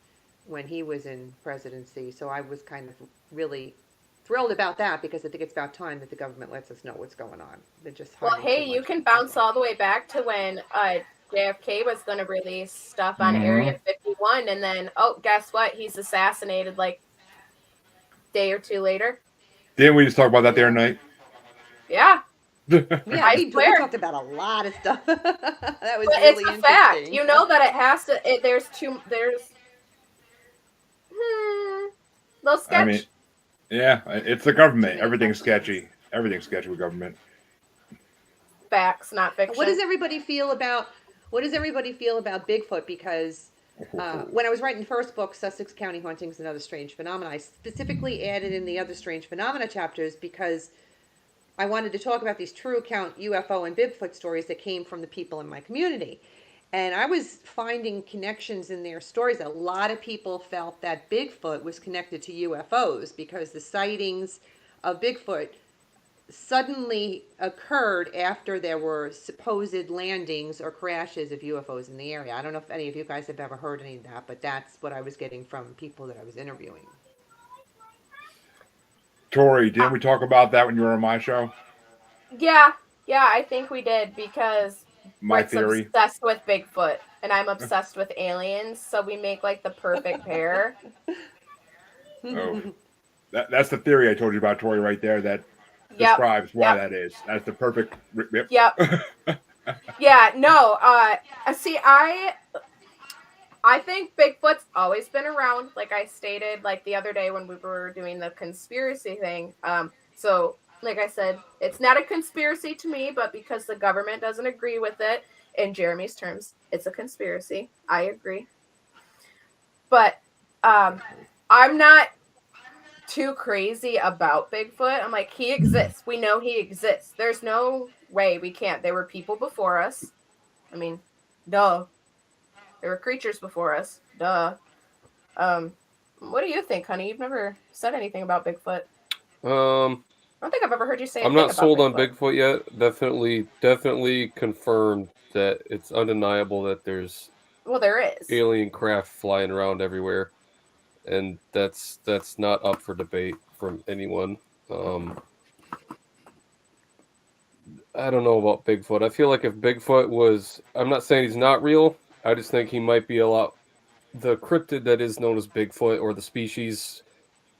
when he was in presidency, so I was kind of really thrilled about that because I think it's about time that the government lets us know what's going on. They're just Well, hiding hey, too you much. can bounce all the way back to when JFK was going to release stuff on Mm-hmm. Area 51, and then, guess what? He's assassinated like day or two later. Didn't we just talk about that the Yeah. other night? Yeah, Yeah, I we swear. talked about a lot of stuff. That was But really it's a fact. interesting. You know that it has to. There's little I mean, sketch. yeah, it's the Too government. many Everything's questions. sketchy. Everything's sketchy with government. Facts, not What fiction. does everybody feel about Bigfoot? Because when I was writing the first book, Sussex County Hauntings and Other Strange Phenomena, I specifically added in the Other Strange Phenomena chapters because I wanted to talk about these true account UFO and Bigfoot stories that came from the people in my community. And I was finding connections in their stories. A lot of people felt that Bigfoot was connected to UFOs because the sightings of Bigfoot suddenly occurred after there were supposed landings or crashes of UFOs in the area. I don't know if any of you guys have ever heard any of that, but that's what I was getting from people that I was interviewing. Tori, didn't we talk about that when you were on my show? Yeah, yeah, I think we did because My Britt's theory. obsessed with Bigfoot and I'm obsessed with aliens, so we make like the perfect pair. Oh, that's the theory I told you about, Tori, right there. That describes why Yep. that is. That's the perfect. Yep. Yeah, no, see, I think Bigfoot's always been around, like I stated, like the other day when we were doing the conspiracy thing. So, like I said, it's not a conspiracy to me, but because the government doesn't agree with it, in Jeremy's terms, it's a conspiracy. I agree. But I'm not too crazy about Bigfoot. I'm like, he exists. We know he exists. There's no way we can't. There were people before us. I mean, duh. There were creatures before us. Duh. What do you think, honey? You've never said anything about Bigfoot. I don't think I've ever heard you say I'm anything not about sold Bigfoot. on Bigfoot yet. Definitely confirmed that it's undeniable that there's There is. alien craft flying around everywhere, and that's not up for debate from anyone. I don't know about Bigfoot. I feel like if Bigfoot was, I'm not saying he's not real. I just think he might be a lot. The cryptid that is known as Bigfoot, or the species,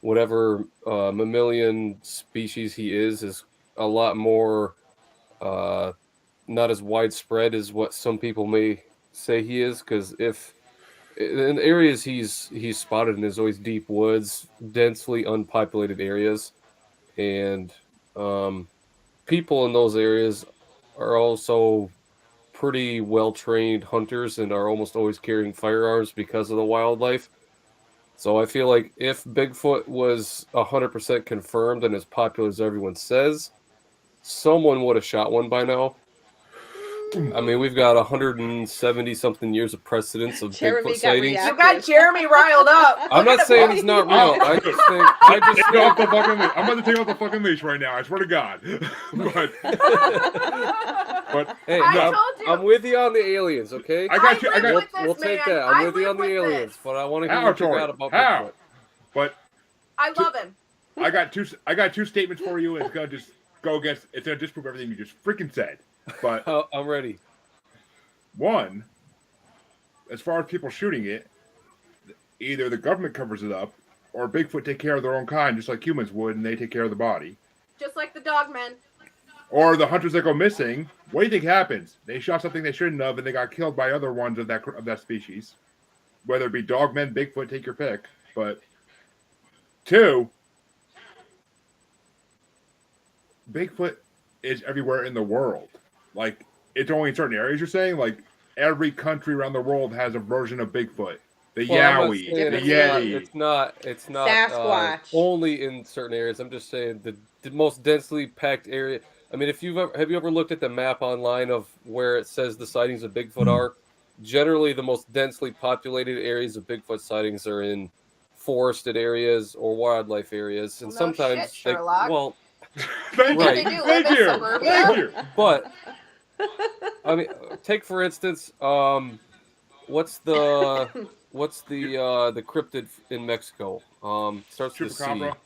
whatever mammalian species he is a lot more not as widespread as what some people may say he is. Because if in the areas he's spotted in is always deep woods, densely unpopulated areas, and people in those areas are also pretty well trained hunters and are almost always carrying firearms because of the wildlife. So I feel like if Bigfoot was 100% confirmed and as popular as everyone says, someone would have shot one by now. I mean, we've got 170 something years of precedence of Jeremy Bigfoot got sightings. reactive. You got Jeremy riled up. I'm not saying he's not real. I just think Take off the fucking leash. I'm about to take off the fucking leash right now. I swear to God. But hey, I no, told you. I'm with you on the aliens, okay? I got you. I got. We'll take that. I'm with you on the aliens, but I want to hear what you got about Bigfoot. But I love him. I got two statements for you. It's gonna just go against. It's gonna disprove everything you just freaking said. But I'm ready. One, as far as people shooting it, either the government covers it up, or Bigfoot take care of their own kind, just like humans would, and they take care of the body. Just like the dogmen. Or the hunters that go missing. What do you think happens? They shot something they shouldn't have, and they got killed by other ones of that species. Whether it be dogmen, Bigfoot, take your pick. But two, Bigfoot is everywhere in the world. Like, it's only in certain areas, you're saying? Like, every country around the world has a version of Bigfoot. The Yowie, the Yeti. It's not Sasquatch. only in certain areas. I'm just saying the most densely packed area. I mean, have you ever looked at the map online of where it says the sightings of Bigfoot are? Generally, the most densely populated areas of Bigfoot sightings are in forested areas or wildlife areas, and No sometimes shit, Sherlock. Thank right. you. Thank you. Thank you. But I mean, take for instance, what's the cryptid in Mexico? Starts with a C. Chupacabra.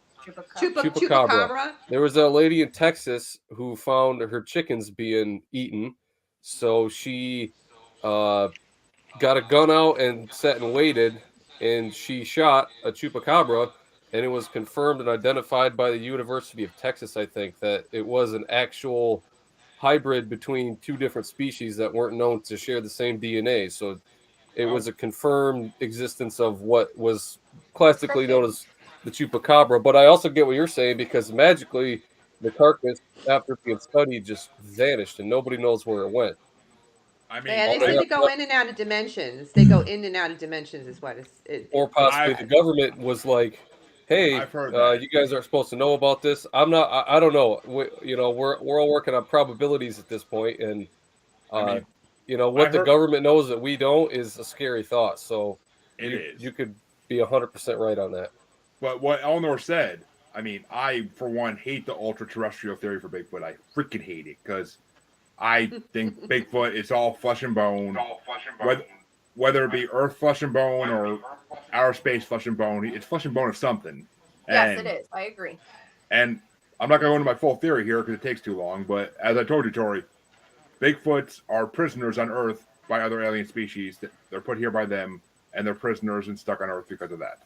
Chupacabra. There was a lady in Texas who found her chickens being eaten, so she got a gun out and sat and waited, and she shot a chupacabra, and it was confirmed and identified by the University of Texas, I think, that it was an actual hybrid between two different species that weren't known to share the same DNA. So it was a confirmed existence of what was classically known as the chupacabra. But I also get what you're saying, because magically the carcass, after being studied, just vanished and nobody knows where it went. I mean, Yeah, they said they go in and out of dimensions. They go in and out of dimensions is what it's. Or possibly the government was like, "Hey, I've heard that. you guys aren't supposed to know about this." I'm not. I don't know. We're all working on probabilities at this point, and I mean, what the government knows that we don't is a scary thought. So you could be 100% right on that. But what Eleanor said, I mean, I for one hate the ultra-terrestrial theory for Bigfoot. I freaking hate it because I think Bigfoot is all flesh and bone. Whether it be Earth flesh and bone or outer space flesh and bone, it's flesh and bone of something. Yes, it is. I agree. And I'm not going to go into my full theory here because it takes too long. But as I told you, Tori, Bigfoots are prisoners on Earth by other alien species. They're put here by them, and they're prisoners and stuck on Earth because of that.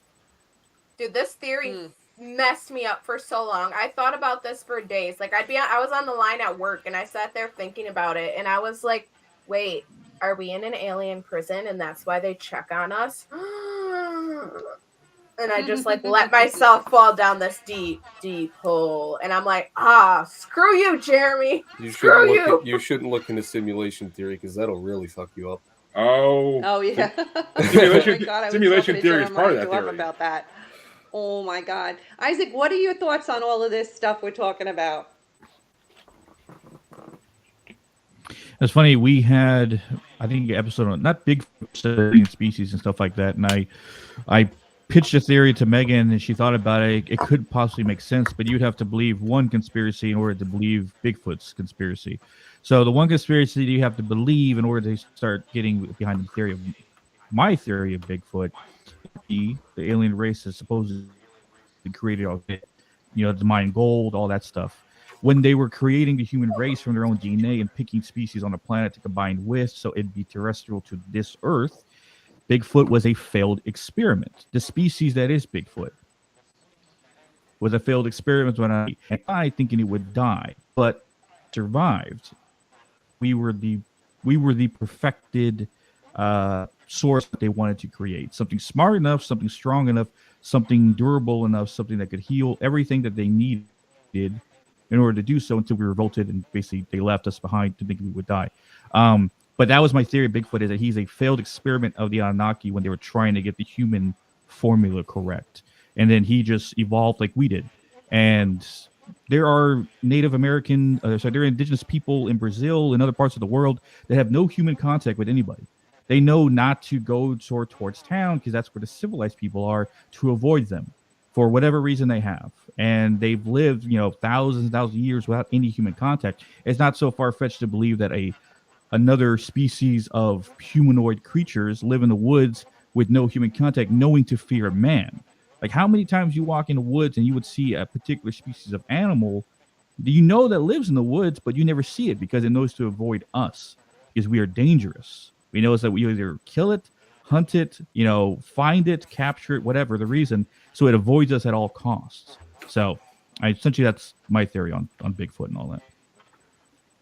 Dude, this theory messed me up for so long. I thought about this for days. Like I was on the line at work and I sat there thinking about it and I was like, wait, are we in an alien prison and that's why they check on us? And I just like let myself fall down this deep, deep hole. And I'm like, screw you, Jeremy. Screw you. You shouldn't look into simulation theory because that'll really fuck you up. Oh. Oh yeah. Simulation, Oh my God, I was simulation talking to theory is part of Jeremiah that Dorm theory. about that. Oh my God, Isaac, what are your thoughts on all of this stuff we're talking about? It's funny. We had, I think, an episode on not big studying species and stuff like that, and I pitched a theory to Megan, and she thought about it. It could possibly make sense, but you'd have to believe one conspiracy in order to believe Bigfoot's conspiracy. So the one conspiracy you have to believe in order to start getting behind the theory of my theory of Bigfoot, the alien race is supposedly created all it, the mine gold, all that stuff. When they were creating the human race from their own DNA and picking species on the planet to combine with, so it'd be terrestrial to this Earth, Bigfoot was a failed experiment. The species that is Bigfoot was a failed experiment when I thinking it would die, but survived. We were the perfected source that they wanted to create. Something smart enough, something strong enough, something durable enough, something that could heal everything that they needed in order to do so until we revolted and basically they left us behind to think we would die. But that was my theory of Bigfoot, is that he's a failed experiment of the Anunnaki when they were trying to get the human formula correct. And then he just evolved like we did. And there are there are indigenous people in Brazil and other parts of the world that have no human contact with anybody. They know not to go towards town because that's where the civilized people are, to avoid them for whatever reason they have. And they've lived, thousands and thousands of years without any human contact. It's not so far-fetched to believe that another species of humanoid creatures live in the woods with no human contact, knowing to fear man. Like, how many times you walk in the woods and you would see a particular species of animal that lives in the woods, but you never see it because it knows to avoid us because we are dangerous. We know that we either kill it, hunt it, find it, capture it, whatever the reason, so it avoids us at all costs. So, essentially, that's my theory on Bigfoot and all that.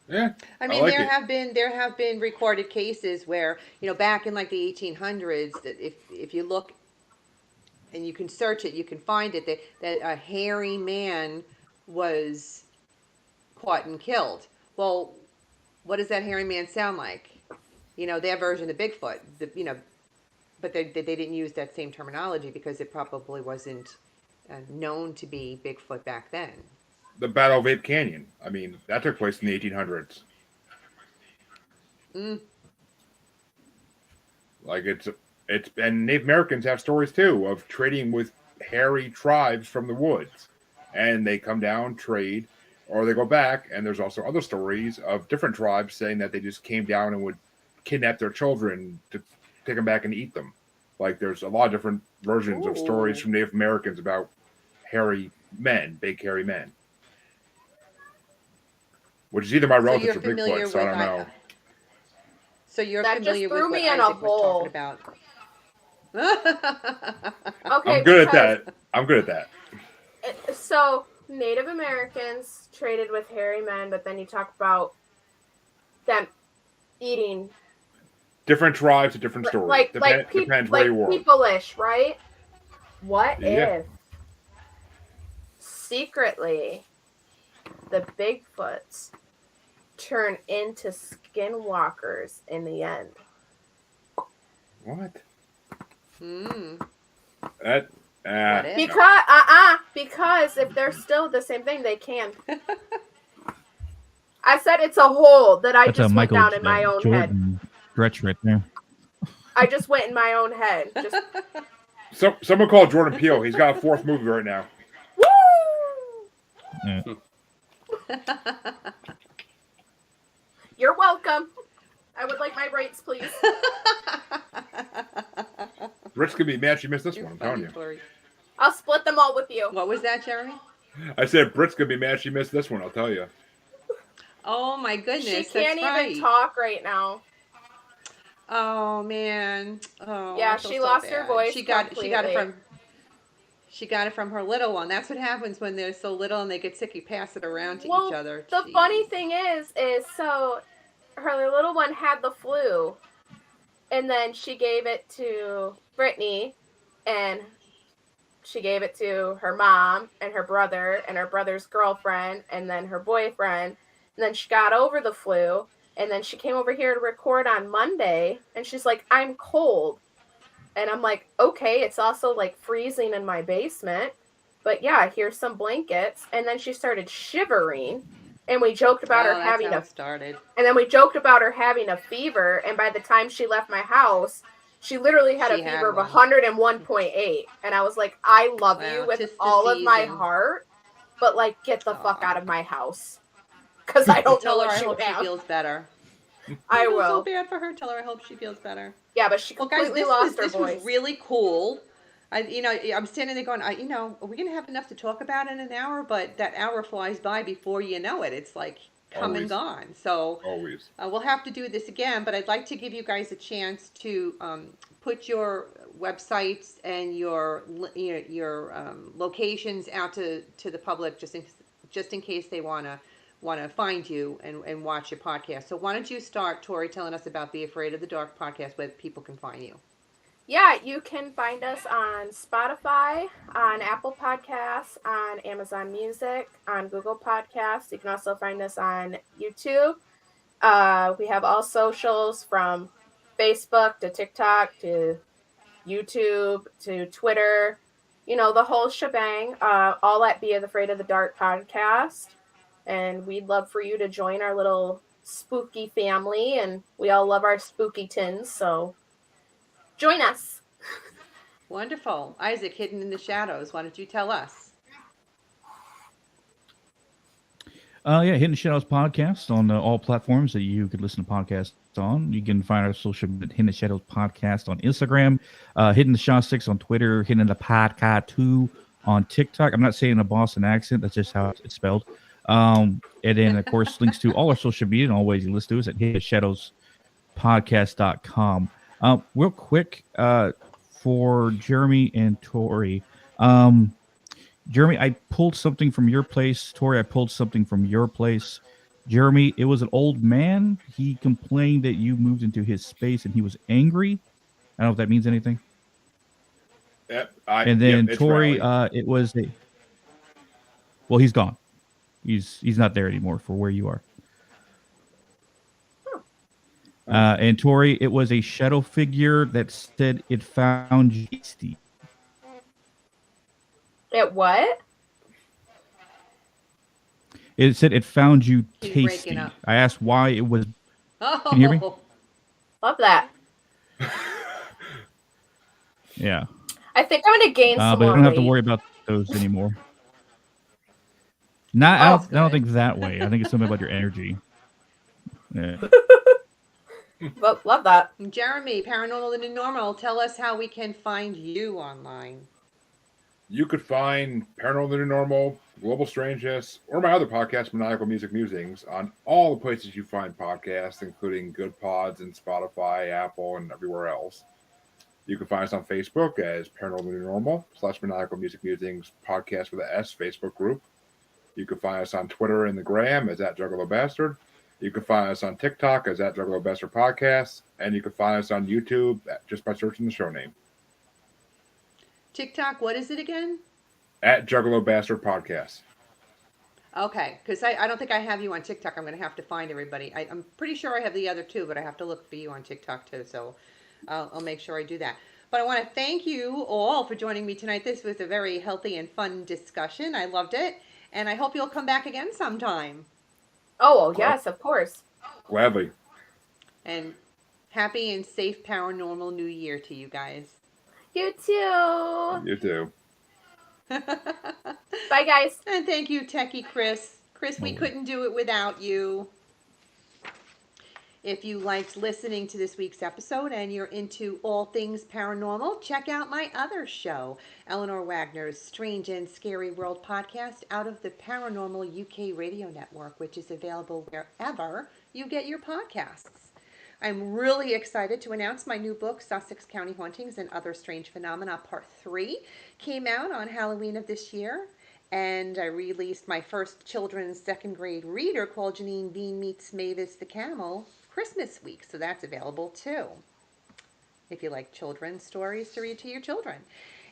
Yeah, I mean, like there it. have been recorded cases where, back in like the 1800s, that if you look and you can search it, you can find it, that a hairy man was caught and killed. Well, what does that hairy man sound like? Their version of Bigfoot. But they didn't use that same terminology because it probably wasn't known to be Bigfoot back then. The Battle of Ape Canyon. I mean, that took place in the 1800s. Like it's and Native Americans have stories too of trading with hairy tribes from the woods, and they come down, trade, or they go back. And there's also other stories of different tribes saying that they just came down and would kidnap their children to take them back and eat them. Like there's a lot of different versions of stories from Native Americans about hairy men, big hairy men. Which is either my relatives or Bigfoot, so I don't know. So you're that familiar just threw with me what in Isaac a was hole. talking about. Okay, I'm good at that. I'm good at that. So Native Americans traded with hairy men, but then you talk about them eating different tribes, a different story. Depends where you are. People-ish, right? What if secretly the Bigfoots turn into skinwalkers in the end? What? What if? Because if they're still the same thing, they can. I said it's a hole that I just went down in my own head. Stretch right there. I just went in my own head. Someone called Jordan Peele. He's got a fourth movie right now. Woo! Yeah. You're welcome. I would like my rates, please. Rick's gonna be mad she missed this one. I'm telling you. Tori. I'll split them all with you. What was that, Jeremy? I said Britt's gonna be mad she missed this one. I'll tell you. Oh my goodness! She can't that's even talk right now. Oh man! Oh yeah, I feel she so lost bad. her voice. She got it She got it from her little one. That's what happens when they're so little and they get sick. You pass it around to each Well, other. the funny Jeez. thing is so her little one had the flu, and then she gave it to Brittany, and she gave it to her mom and her brother's girlfriend, and then her boyfriend. And then she got over the flu, and then she came over here to record on Monday, and she's like, I'm cold. And I'm like, okay, it's also like freezing in my basement. But yeah, here's some blankets. And then she started shivering, and we joked about her Oh, that's having how a it started. and then we joked about her having a fever, and by the time she left my house, she literally had a She fever had of one. 101.8. And I was like, I love you Wow, with tis the all of my season. heart, but like, get the fuck Aw. out of my house. Because I Well, don't know tell her what I you hope she have. feels better. I I feel so will. bad for her. Tell her I hope she feels better. Yeah, but she Well, guys, completely lost her this was voice. really cool. I'm standing there going, are we gonna have enough to talk about in an hour? But that hour flies by before you know it. It's like come and Always, gone. So always. we'll have to do this again. But I'd like to give you guys a chance to put your websites and your locations out to the public, just in case they wanna find you and watch your podcast. So why don't you start, Tori, telling us about the Afraid of the Dark podcast, where people can find you. Yeah, you can find us on Spotify, on Apple Podcasts, on Amazon Music, on Google Podcasts. You can also find us on YouTube. We have all socials from Facebook to TikTok to YouTube to Twitter, the whole shebang, all at Be Afraid of the Dark podcast. And we'd love for you to join our little spooky family. And we all love our spooky tins. So join us. Wonderful. Isaac, Hidden in the Shadows. Why don't you tell us? Yeah, Hidden Shadows podcast on all platforms that you could listen to podcasts on. You can find our social media, Hidden Shadows podcast on Instagram, Hidden the Shaw 6 on Twitter, Hidden the Podcast 2 on TikTok. I'm not saying a Boston accent, that's just how it's spelled. And then, of course, links to all our social media and all ways you listen to us at hiddenshadowspodcast.com. Real quick, for Jeremy and Tori. Jeremy, I pulled something from your place. Tori, I pulled something from your place. Jeremy, it was an old man. He complained that you moved into his space and he was angry. I don't know if that means anything. And then It's Tori, Rally. it was a well, he's gone. He's not there anymore for where you are. And Tori, it was a shadow figure that said it found you tasty. It what? It said it found you He's breaking tasty. up. I asked why it was. Oh, Can you hear me? Love that. Yeah. I think I'm going to gain some But I more don't have to weight. worry about those anymore. Not, Oh, I don't good. think that way. I think it's something about your energy. Yeah. But love that. Jeremy, Paranormal and New Normal, tell us how we can find you online. You could find Paranormal the New Normal, Global Strangeness, or my other podcast, Maniacal Music Musings, on all the places you find podcasts, including Good Pods and Spotify, Apple, and everywhere else. You can find us on Facebook as Paranormal the New Normal / Maniacal Music Musings podcast with an S Facebook group. You can find us on Twitter and the Gram as @JuggaloBastard. You can find us on TikTok as @JuggaloBastard Podcast, and you can find us on YouTube just by searching the show name TikTok, what is it again? @JuggaloBastard Podcast. Okay, because I don't think I have you on TikTok. I'm going to have to find everybody. I'm pretty sure I have the other two, but I have to look for you on TikTok too. So I'll make sure I do that. But I want to thank you all for joining me tonight. This was a very healthy and fun discussion. I loved it. And I hope you'll come back again sometime. Oh, yes, of course. Gladly. And happy and safe paranormal new year to you guys. You too. You too. Bye, guys. And thank you, Techie Chris. Chris, we couldn't do it without you. If you liked listening to this week's episode and you're into all things paranormal, check out my other show, Eleanor Wagner's Strange and Scary World podcast, out of the Paranormal UK Radio Network, which is available wherever you get your podcasts. I'm really excited to announce my new book, Sussex County Hauntings and Other Strange Phenomena, Part 3, came out on Halloween of this year. And I released my first children's second grade reader called Janine Bean Meets Mavis the Camel Christmas week. So that's available too, if you like children's stories to read to your children.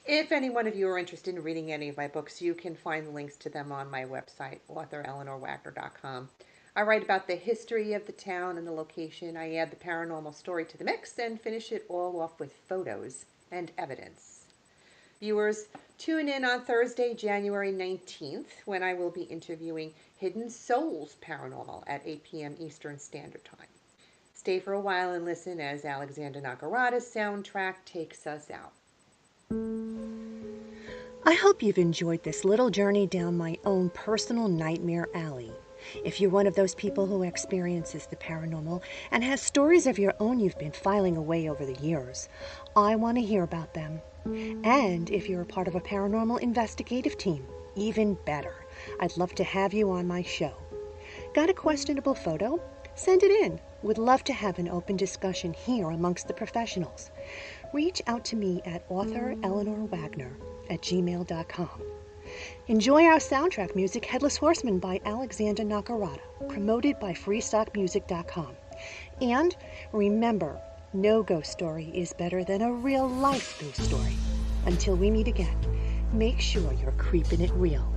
If any one of you are interested in reading any of my books, you can find the links to them on my website, authoreleanorwagner.com. I write about the history of the town and the location. I add the paranormal story to the mix and finish it all off with photos and evidence. Viewers, tune in on Thursday, January 19th, when I will be interviewing Hidden Souls Paranormal at 8 p.m. Eastern Standard Time. Stay for a while and listen as Alexander Nakarada's soundtrack takes us out. I hope you've enjoyed this little journey down my own personal nightmare alley. If you're one of those people who experiences the paranormal and has stories of your own you've been filing away over the years, I want to hear about them. And if you're a part of a paranormal investigative team, even better. I'd love to have you on my show. Got a questionable photo? Send it in. Would love to have an open discussion here amongst the professionals. Reach out to me at authoreleanorwagner@gmail.com. Enjoy our soundtrack music, Headless Horseman by Alexander Nakarada, promoted by freestockmusic.com. And remember, no ghost story is better than a real-life ghost story. Until we meet again, make sure you're creeping it real.